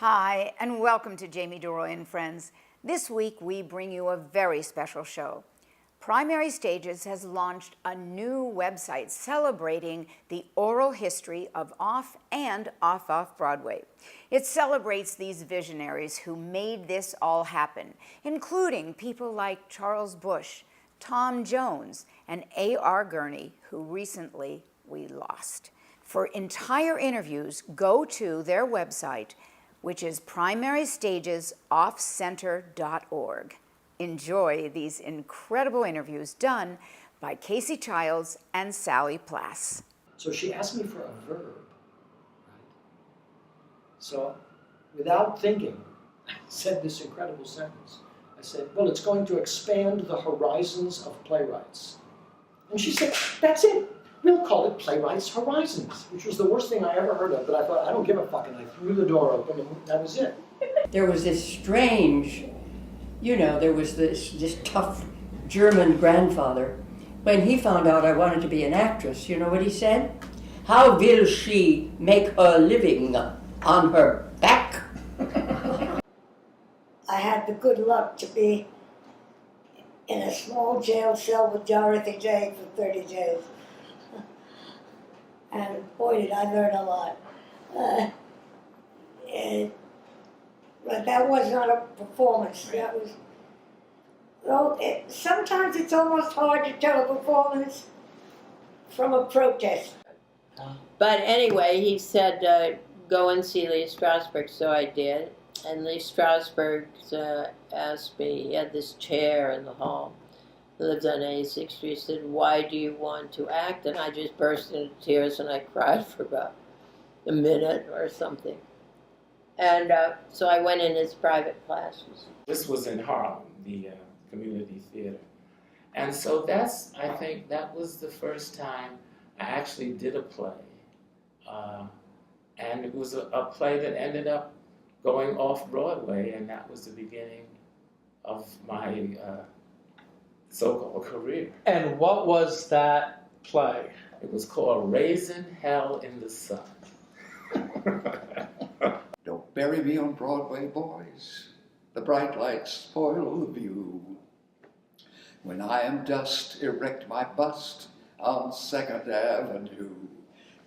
Hi, and welcome to Jamie deRoy and Friends. This week we bring you a very special show. Primary Stages has launched a new website celebrating the oral history of off and off Broadway. It celebrates these visionaries who made this all happen, including people like Charles Busch, Tom Jones, and A.R. Gurney, who recently we lost. For entire interviews, go to their website, which is primarystagesoffcenter.org. Enjoy these incredible interviews done by Casey Childs and Sally Plass. So she asked me for a verb, right? So without thinking, I said this incredible sentence. I said, well, it's going to expand the horizons of playwrights. And she said, that's it. We'll call it Playwrights Horizons, which was the worst thing I ever heard of, but I thought, I don't give a fuck, and I threw the door open, and that was it. There was this strange, there was this tough German grandfather. When he found out I wanted to be an actress, you know what he said? How will she make her living on her back? I had the good luck to be in a small jail cell with Dorothy Day for 30 days. And boy, did I learn a lot. But that was not a performance. That was, sometimes it's almost hard to tell a performance from a protest. But anyway, he said, go and see Lee Strasberg, so I did. And Lee Strasberg asked me, he had this chair in the hall. He lived on 86th Street. He said, why do you want to act? And I just burst into tears and I cried for about a minute or something. And so I went in his private classes. This was in Harlem, the community theater. And so I think that was the first time I actually did a play. And it was a play that ended up going off Broadway, and that was the beginning of my so-called career. And what was that play? It was called Raising Hell in the Sun. Don't bury me on Broadway, boys. The bright lights spoil the view. When I am dust, erect my bust on 2nd Avenue.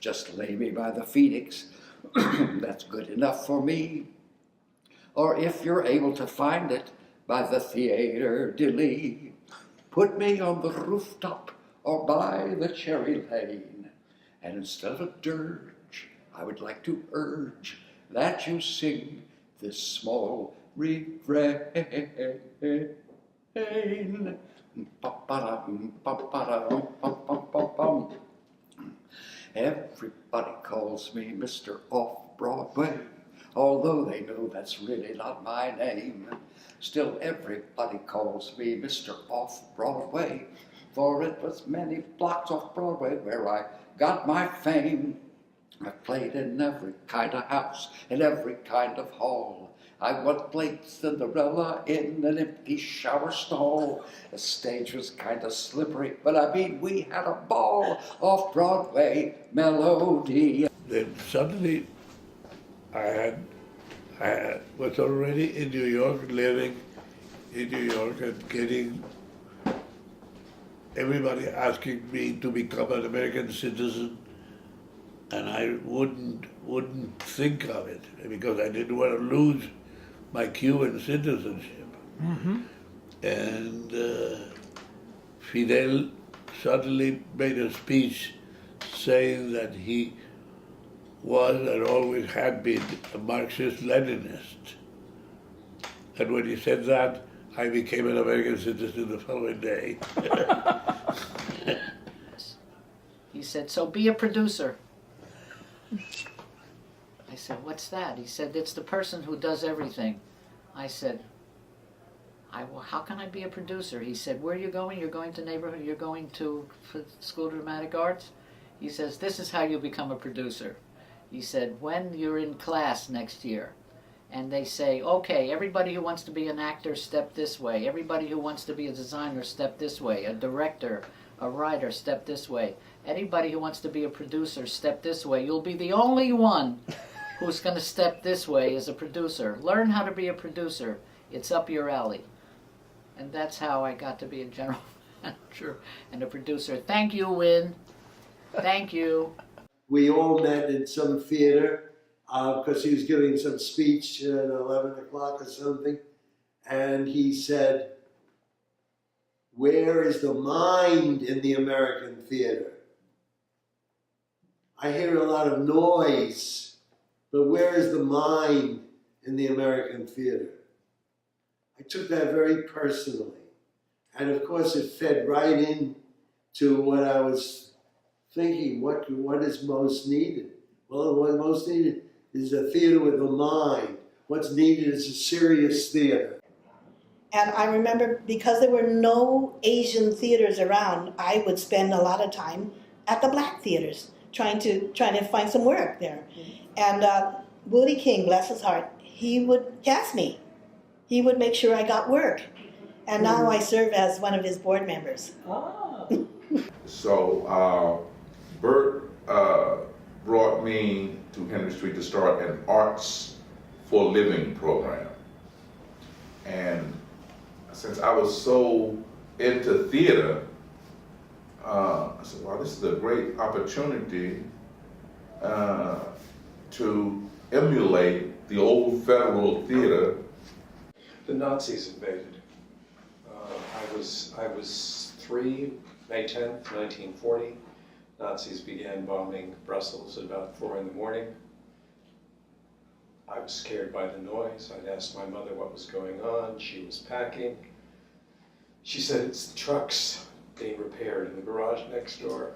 Just lay me by the Phoenix, that's good enough for me. Or if you're able to find it, by the Theatre de Lis. Put me on the rooftop or by the cherry lane. And instead of a dirge, I would like to urge that you sing this small refrain. Everybody calls me Mr. Off-Broadway, although they know that's really not my name. Still, everybody calls me Mr. Off-Broadway, for it was many blocks off Broadway where I got my fame. I've played in every kind of house, in every kind of hall. I once played Cinderella in an empty shower stall. The stage was kind of slippery, but I mean, we had a ball off Broadway melody. Then suddenly I was already in New York, living in New York and getting everybody asking me to become an American citizen, and I wouldn't think of it because I didn't want to lose my Cuban citizenship. Mm-hmm. And Fidel suddenly made a speech saying that he was and always had been a Marxist-Leninist. And when he said that, I became an American citizen the following day. He said, so be a producer. I said, what's that? He said, it's the person who does everything. I said, well, how can I be a producer? He said, where are you going? You're going to neighborhood, you're going to School of Dramatic Arts? He says, this is how you become a producer. He said, when you're in class next year, and they say, okay, everybody who wants to be an actor, step this way. Everybody who wants to be a designer, step this way. A director, a writer, step this way. Anybody who wants to be a producer, step this way. You'll be the only one who's going to step this way as a producer. Learn how to be a producer. It's up your alley. And that's how I got to be a general manager and a producer. Thank you, Win. Thank you. We all met in some theater because he was giving some speech at 11 o'clock or something. And he said, "Where is the mind in the American theater? I hear a lot of noise, but where is the mind in the American theater?" I took that very personally. And of course it fed right in to what I was thinking, what is most needed? Well, what most needed is a theater with a mind. What's needed is a serious theater. And I remember, because there were no Asian theaters around, I would spend a lot of time at the black theaters, trying to find some work there. And Woody King, bless his heart, he would cast me. He would make sure I got work. And now I serve as one of his board members. So Bert brought me to Henry Street to start an Arts for Living program. And since I was so into theater, I said, wow, this is a great opportunity to emulate the old Federal Theater. The Nazis invaded. I was 3, May 10th, 1940. Nazis began bombing Brussels at about 4 in the morning. I was scared by the noise. I'd asked my mother what was going on. She was packing. She said, "It's the trucks being repaired in the garage next door."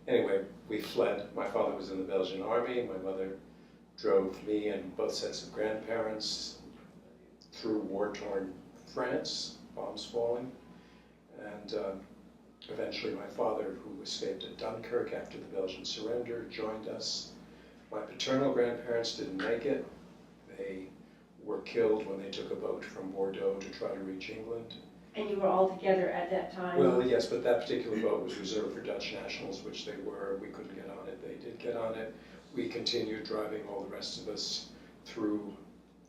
Anyway, we fled. My father was in the Belgian army. My mother drove me and both sets of grandparents through war-torn France, bombs falling. And eventually my father, who escaped at Dunkirk after the Belgian surrender, joined us. My paternal grandparents didn't make it. They were killed when they took a boat from Bordeaux to try to reach England. And you were all together at that time? Well, yes, but that particular boat was reserved for Dutch nationals, which they were. We couldn't get on it. They did get on it. We continued driving all the rest of us through,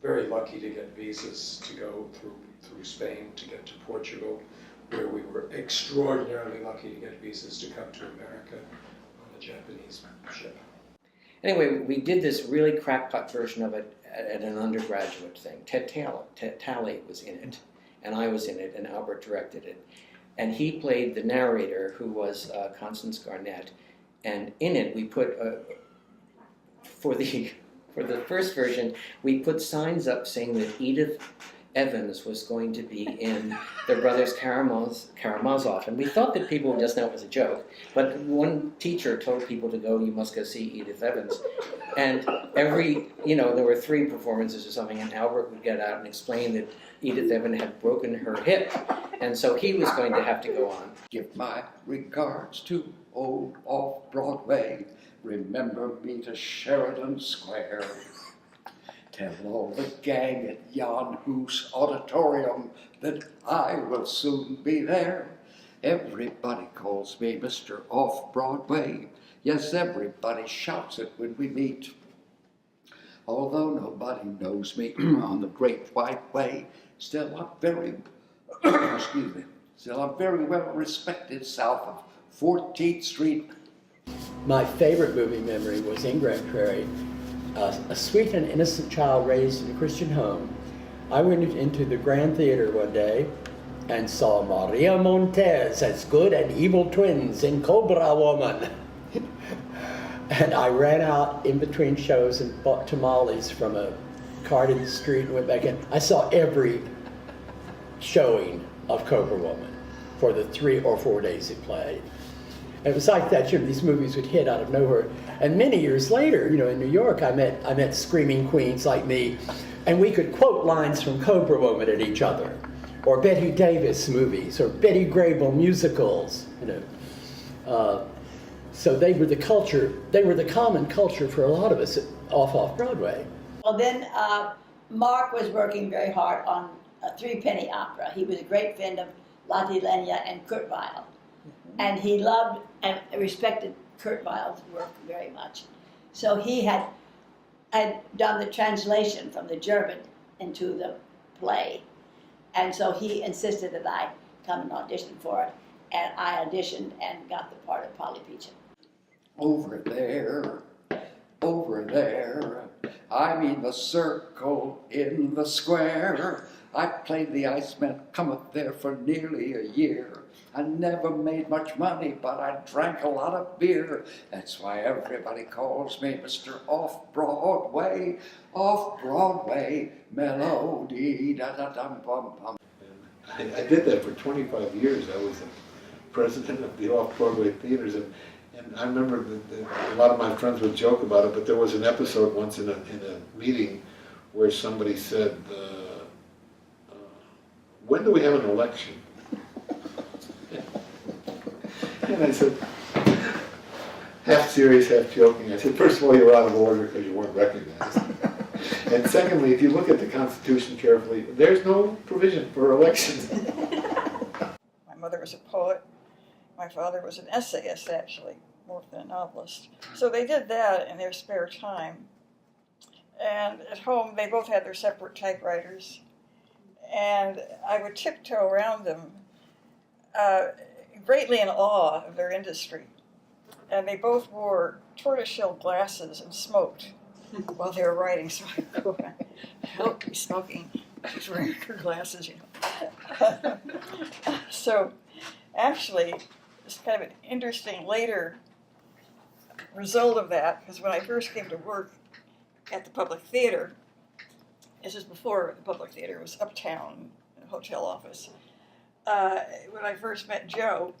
very lucky to get visas to go through Spain to get to Portugal, where we were extraordinarily lucky to get visas to come to America on a Japanese ship. Anyway, we did this really crackpot version of it at an undergraduate thing. Ted Talley was in it, and I was in it, and Albert directed it. And he played the narrator, who was Constance Garnett. And in it, we put, for the first version, we put signs up saying that Edith Evans was going to be in the Brothers Karamazov, and we thought that people would just know it was a joke, but one teacher told people to go, "You must go see Edith Evans." And there were 3 performances or something, and Albert would get out and explain that Edith Evans had broken her hip, and so he was going to have to go on. Give my regards to old off-Broadway. Remember me to Sheridan Square. Tell all the gang at Jan Hus Auditorium that I will soon be there. Everybody calls me Mr. Off-Broadway. Yes, everybody shouts it when we meet. Although nobody knows me on the Great White Way, still I'm very, still I'm very well respected south of 14th Street. My favorite movie memory was in Grand Prairie. A sweet and innocent child raised in a Christian home. I went into the Grand Theater one day and saw Maria Montez as good and evil twins in Cobra Woman. And I ran out in between shows and bought tamales from a cart in the street and went back in. I saw every showing of Cobra Woman for the 3 or 4 days it played. It was like that, these movies would hit out of nowhere. And many years later, in New York, I met screaming queens like me, and we could quote lines from Cobra Woman at each other, or Betty Davis movies, or Betty Grable musicals, So they were the culture, they were the common culture for a lot of us off-Broadway. Well, then Mark was working very hard on a 3-penny opera. He was a great friend of Lotte Lenya and Kurt Weill. And he loved and respected Kurt Weill's work very much. So he had had done the translation from the German into the play. And so he insisted that I come and audition for it. And I auditioned and got the part of Polly Peachum. Over there, I mean the circle in the square. I played the Iceman, come up there for nearly a year. I never made much money, but I drank a lot of beer. That's why everybody calls me Mr. Off-Broadway, melody, da-da-dum-bum-bum. I did that for 25 years. I was the president of the Off-Broadway theaters, and I remember that a lot of my friends would joke about it, but there was an episode once in a meeting where somebody said, when do we have an election? And I said, half serious, half joking, I said, first of all, you're out of order because you weren't recognized. And secondly, if you look at the Constitution carefully, there's no provision for elections. My mother was a poet. My father was an essayist, actually, more than a novelist. So they did that in their spare time. And at home, they both had their separate typewriters. And I would tiptoe around them, greatly in awe of their industry. And they both wore tortoiseshell glasses and smoked while they were writing. So I would go around, help me smoking. She's wearing her glasses, you know. So actually, it's kind of an interesting later result of that, because when I first came to work at the Public Theater, this is before the Public Theater was uptown, a hotel office. When I first met Joe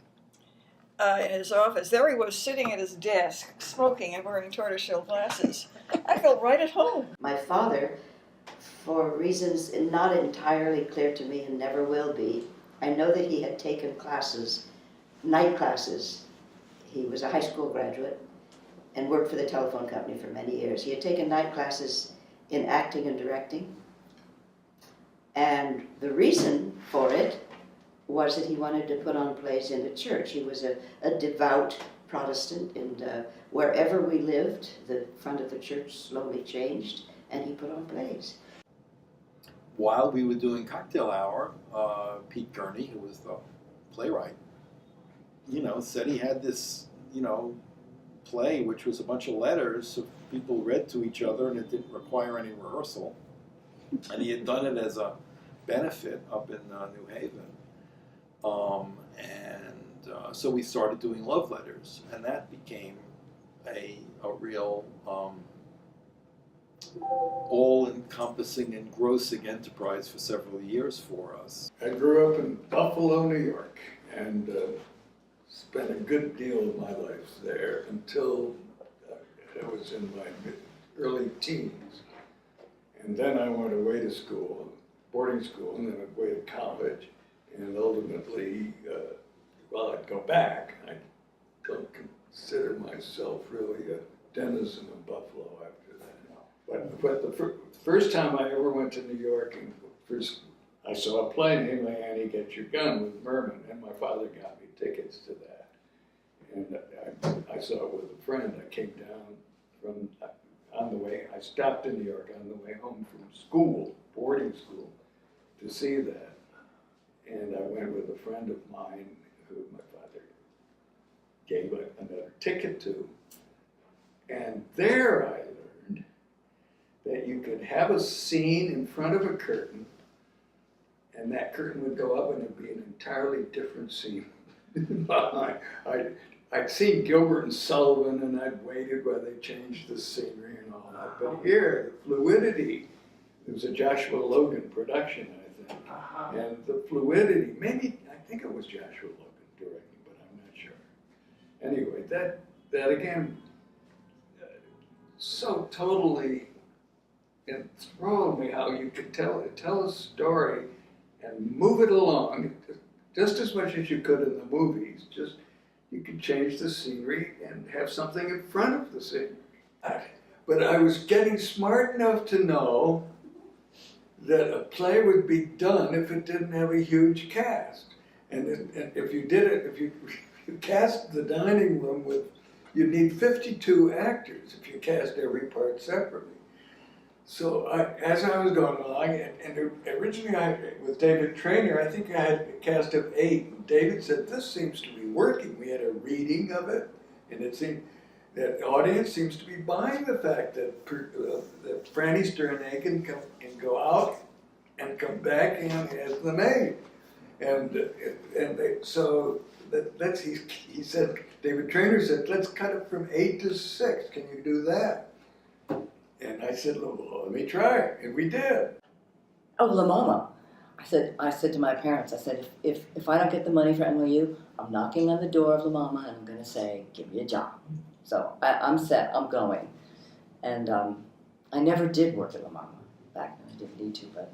in his office, there he was sitting at his desk, smoking and wearing tortoiseshell glasses. I felt right at home. My father, for reasons not entirely clear to me and never will be, I know that he had taken classes, night classes. He was a high school graduate and worked for the telephone company for many years. He had taken night classes in acting and directing. And the reason for it was that he wanted to put on plays in the church. He was a devout Protestant, and wherever we lived, the front of the church slowly changed, and he put on plays. While we were doing Cocktail Hour, Pete Gurney, who was the playwright, said he had this, play which was a bunch of letters so people read to each other, and it didn't require any rehearsal. And he had done it as a benefit up in New Haven. So we started doing love letters, and that became a real all-encompassing, engrossing enterprise for several years for us. I grew up in Buffalo, New York, and spent a good deal of my life there until I was in my early teens. And then I went away to school, boarding school, and then away to college. And ultimately, I'd go back. I don't consider myself really a denizen of Buffalo after that. But the first time I ever went to New York, and first I saw a play named Annie, Get Your Gun with Merman, and my father got me tickets to that. And I saw it with a friend. I came down from, on the way, I stopped in New York on the way home from school, boarding school, to see that. And I went with a friend of mine who my father gave another ticket to. And there I learned that you could have a scene in front of a curtain, and that curtain would go up and it'd be an entirely different scene. I'd seen Gilbert and Sullivan, and I'd waited while they changed the scenery and all that. But here, the fluidity, it was a Joshua Logan production, I think. And the fluidity, maybe, I think it was Joshua Logan directing, but I'm not sure. Anyway, that again, so totally enthralled me how you could tell a story and move it along just as much as you could in the movies. Just you could change the scenery and have something in front of the scenery. But I was getting smart enough to know that a play would be done if it didn't have a huge cast. And if you did it, if you cast the dining room with, you'd need 52 actors if you cast every part separately. So as I was going along, and originally with David Trainer, I think I had a cast of 8. And David said, this seems to be working. We had a reading of it, and it seemed that the audience seems to be buying the fact that Franny Sternhagen can go out and come back in as the maid. So he said, David Trainer said, let's cut it from 8 to 6. Can you do that? And I said, well, let me try it. And we did. Oh, La Mama. I said to my parents, I said, if I don't get the money for NYU, I'm knocking on the door of La Mama and I'm going to say, give me a job. So I'm set, I'm going. And I never did work at La Mama back then. I didn't need to, but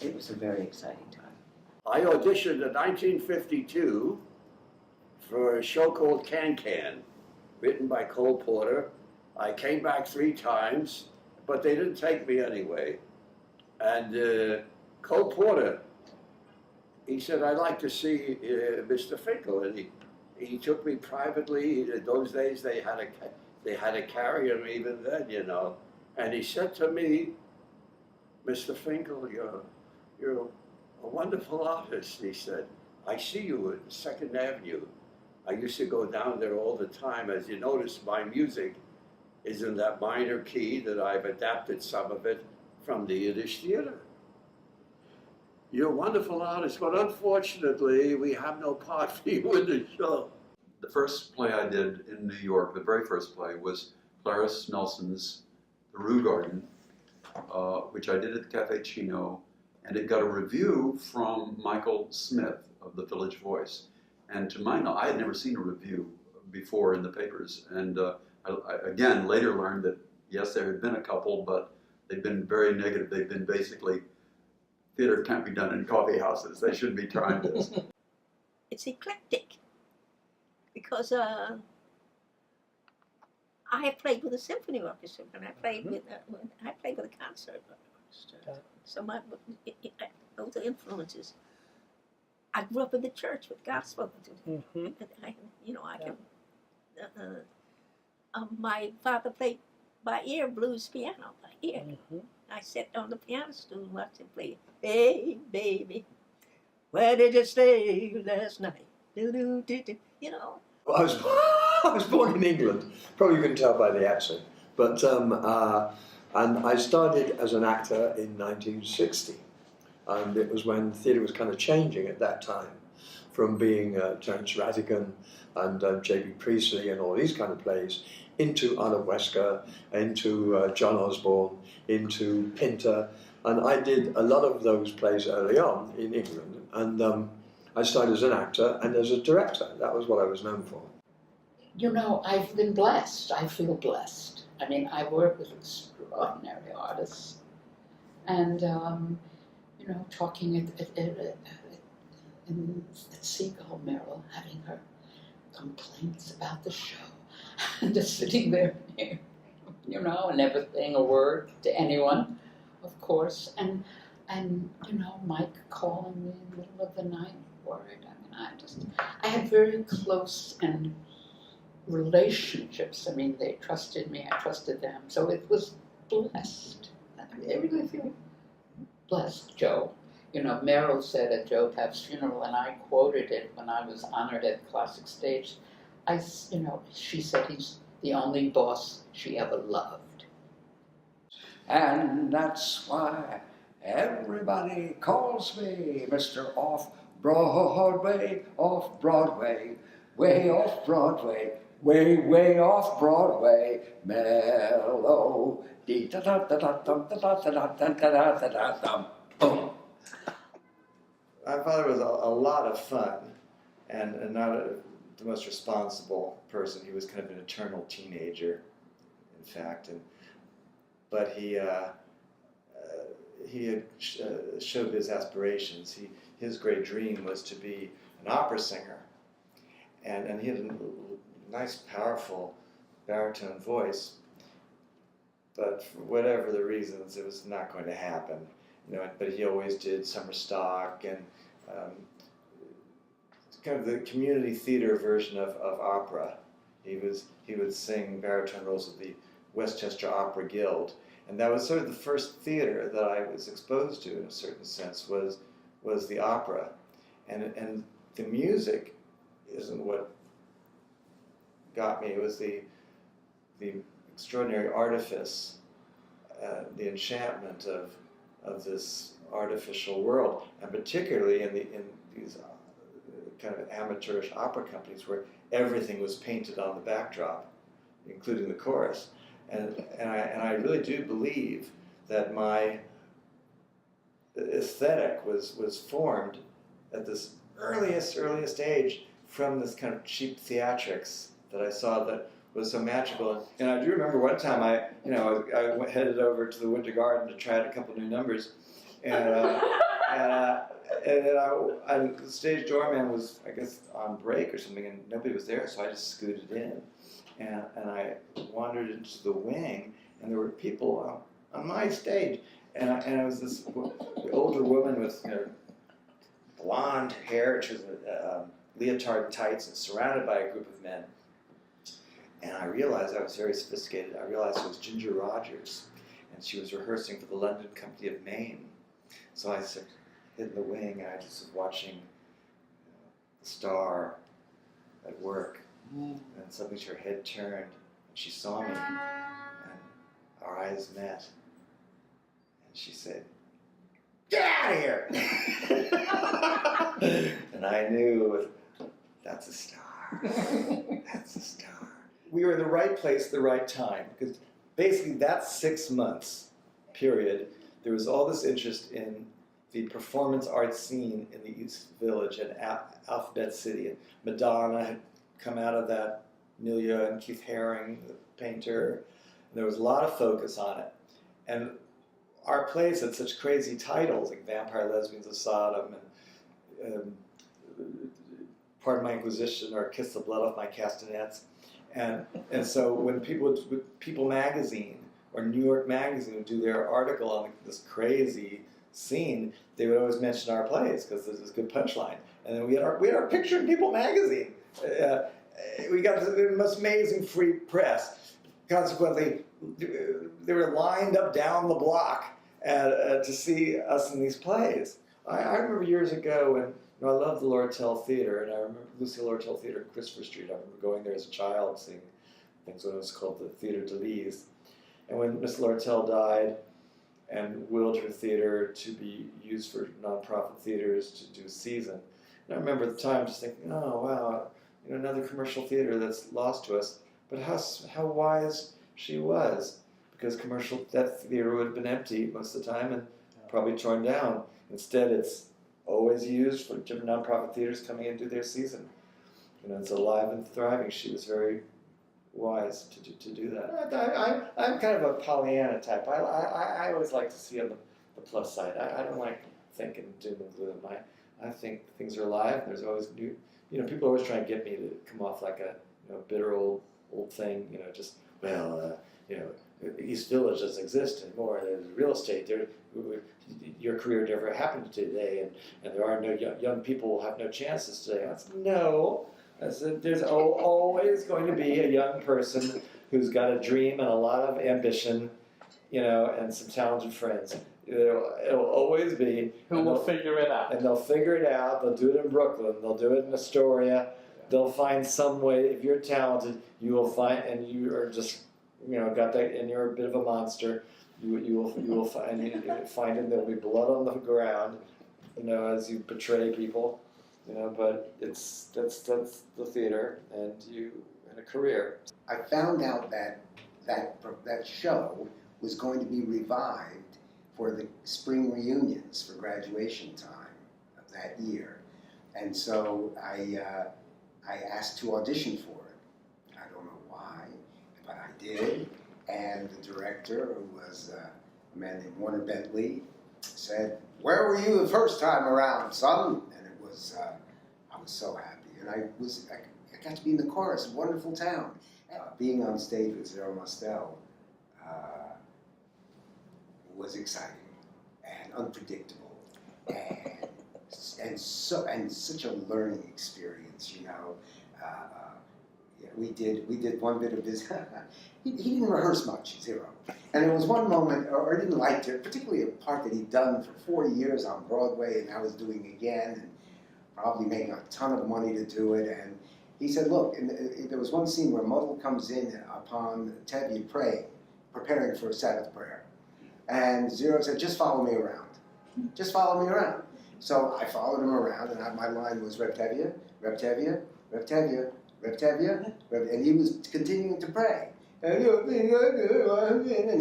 it was a very exciting time. I auditioned in 1952 for a show called Can Can, written by Cole Porter. I came back 3 times, but they didn't take me anyway. And Cole Porter, he said, I'd like to see Mr. Finkel. And he took me privately. In those days, they had to carry him even then, you know. And he said to me, Mr. Finkel, you're a wonderful artist. He said, I see you at 2nd Avenue. I used to go down there all the time. As you notice, my music is in that minor key that I've adapted some of it from the Yiddish theater. You're a wonderful artist, but unfortunately, we have no part for you in the show. The first play I did in New York, the very first play, was Clarice Nelson's The Rue Garden, which I did at the Cafe Chino, and it got a review from Michael Smith of the Village Voice. And to my knowledge, I had never seen a review before in the papers, and I again later learned that yes, there had been a couple, but they've been very negative. They've been basically, theater can't be done in coffee houses. They shouldn't be trying this. It's eclectic because I have played with a symphony orchestra and I played with a concert orchestra. So those are influences. I grew up in the church with gospel. My father played by ear blues piano by ear. I sat on the piano stool and watched him play. Hey, baby, where did you stay last night? Do, do, do, do. You know. Well, I was born in England. Probably you can tell by the accent. But and I started as an actor in 1960, and it was when theatre was kind of changing at that time, from being Terence Rattigan and J.B. Priestley and all these kind of plays, into Anna Wesker, into John Osborne, into Pinter, and I did a lot of those plays early on in England, and I started as an actor and as a director. That was what I was known for. You know, I've been blessed. I feel blessed. I mean, I work with extraordinary artists, and you know, talking at Seagull Merrill, having her complaints about the show, and just sitting there, you know, and never saying a word to anyone, of course, and you know, Mike calling me in the middle of the night, worried. I mean, I had very close and relationships. I mean, they trusted me, I trusted them, so it was blessed. I really feel blessed, Joe. You know, Merrill said at Joe Papp's funeral, and I quoted it when I was honored at Classic Stage. You know, she said he's the only boss she ever loved. And that's why everybody calls me Mr. Off-Broadway, off-Broadway, way off Broadway, way off Broadway, melody, da-da-da-da-dum-da-da-da-da-da-da-da-dum. Boom. My father was a lot of fun, and not the most responsible person. He was kind of an eternal teenager, in fact, but he had showed his aspirations. His great dream was to be an opera singer, and he had a nice, powerful baritone voice. But for whatever the reasons, it was not going to happen. You know, but he always did summer stock and kind of the community theater version of opera. He would sing baritone roles with the Westchester Opera Guild. And that was sort of the first theater that I was exposed to, in a certain sense, was the opera. And the music isn't what got me. It was the extraordinary artifice, the enchantment of this artificial world, and particularly in these kind of amateurish opera companies where everything was painted on the backdrop, including the chorus. And I really do believe that my aesthetic was formed at this earliest age from this kind of cheap theatrics that I saw that was so magical. And I do remember one time I headed over to the Winter Garden to try out a couple new numbers, and the stage doorman was, I guess, on break or something, and nobody was there, so I just scooted in, and I wandered into the wing, and there were people on my stage, and I was this older woman with blonde hair, she was leotard tights, and surrounded by a group of men. And I realized I was very sophisticated. I realized it was Ginger Rogers, and she was rehearsing for the London Company of Maine. So I sort of hid in the wing, and I just was watching the star at work. And suddenly her head turned, and she saw me, and our eyes met. And she said, "Get out of here!" And I knew, that's a star. That's a star. We were in the right place at the right time, because basically that 6 months period, there was all this interest in the performance art scene in the East Village and Alphabet City. And Madonna had come out of that milieu, and Keith Haring, the painter, and there was a lot of focus on it. And our plays had such crazy titles, like Vampire Lesbians of Sodom, and Pardon My Inquisition, or Kiss the Blood Off My Castanets. And so when People Magazine or New York Magazine would do their article on this crazy scene, they would always mention our plays because there's this good punchline. And then we had our picture in People Magazine. We got the most amazing free press. Consequently, they were lined up down the block to see us in these plays. I remember years ago when I loved the Lortel Theater, and I remember Lucille Lortel Theater on Christopher Street. I remember going there as a child, seeing things when it was called the Theater de Lys. And when Miss Lortel died and willed her theater to be used for nonprofit theaters to do a season, and I remember at the time just thinking, oh wow, another commercial theater that's lost to us. But how wise she was, because that theater would have been empty most of the time and probably torn down. Instead, it's always used for different nonprofit theaters coming in to do their season. It's alive and thriving. She was very wise to do that. I'm kind of a Pollyanna type. I always like to see on the plus side. I don't like thinking doom and gloom. I think things are alive. There's always new. People always try and get me to come off like a bitter old thing. East Village doesn't exist anymore. There's real estate there. Your career never happened today, and there are no young people will have no chances today. I said, no. I said, there's always going to be a young person who's got a dream and a lot of ambition, and some talented friends. It'll always be. Who will figure it out. And they'll figure it out. They'll do it in Brooklyn. They'll do it in Astoria. They'll find some way. If you're talented, you will find, and you are just, got that, and you're a bit of a monster. You will find it. There'll be blood on the ground, as you betray people, But that's the theater, and a career. I found out that show was going to be revived for the spring reunions for graduation time of that year, and so I asked to audition for it. I don't know why, but I did. And the director, who was a man named Warner Bentley, said, "Where were you the first time around, son?" And it was, I was so happy. And I got to be in the chorus, a wonderful town. Being on stage with Zero Mostel was exciting and unpredictable, and such a learning experience. we did one bit of his. he didn't rehearse much, zero. And there was one moment, or he didn't like it, particularly a part that he'd done for 4 years on Broadway, and now was doing again, and probably making a ton of money to do it. And he said, look, there was one scene where Muddle comes in upon Tevye praying, preparing for a Sabbath prayer. And Zero said, just follow me around. Just follow me around. So I followed him around, and my line was Reb Tevye, Reb Tevye, Reb Tevye, Reb Tevye, and he was continuing to pray. And he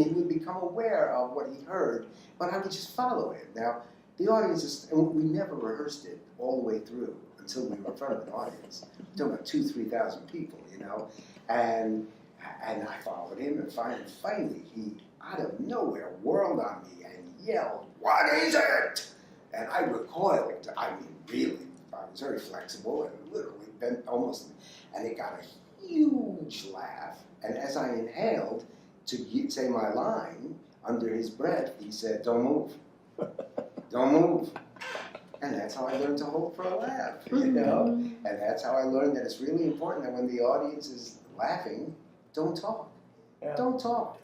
would become aware of what he heard, but I would just follow him. Now, the audience and we never rehearsed it all the way through until we were in front of an audience. We're talking about 2,000-3,000 people, you know, and I followed him, and finally he, out of nowhere, whirled on me and yelled, "What is it?" And I recoiled. I mean, really, I was very flexible and literally bent almost, and it got a huge laugh. And as I inhaled to say my line, under his breath, he said, "Don't move. Don't move." And that's how I learned to hold for a laugh, you know? And that's how I learned that it's really important that when the audience is laughing, don't talk. Don't talk.